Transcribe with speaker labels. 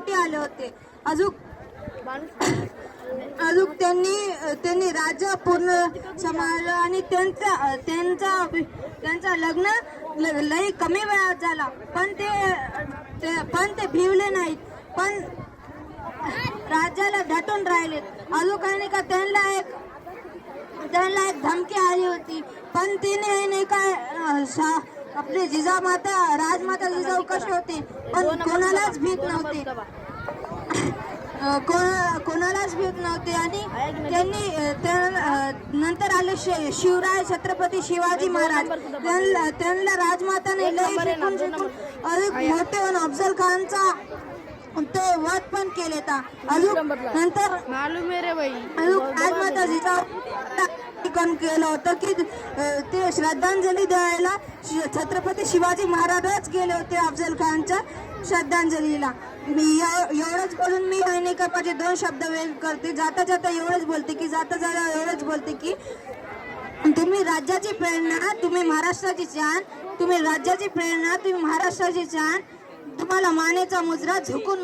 Speaker 1: पोटी आले होते. अजून त्यांनी राज्य पूर्ण सांभाळलं आणि त्यांचा लग्न लई कमी वेळात झाला. पण ते भिवले नाहीत, पण राज्याला धटून राहिलेत. अजून काही नाही का त्यांना एक धमकी आली होती, पण तिने नाही काय आपले राजमाता जिजाऊ कसे होते, पण कोणालाच भीत नव्हते. आणि नंतर आले शिवराय छत्रपती शिवाजी महाराज. त्यांना राजमाताने लई शिकून अधिक मोठे होऊन अफजल खानचा ते वध पण केले. नंतर राजमाता जिजाऊ केलं होतं की ते श्रद्धांजली द्यायला छत्रपती शिवाजी महाराजच गेले होते अफजल खानच्या श्रद्धांजलीला. मी एवढंच बोलून मी नाही का माझे 2 शब्द वेळ करते. जाता एवढंच बोलते की तुम्ही राज्याची प्रेरणा, तुम्ही महाराष्ट्राची जान, तुम्ही राज्याची प्रेरणा, तुम्ही महाराष्ट्राची जान. तुम्हाला मानेचा मुजरा झुकून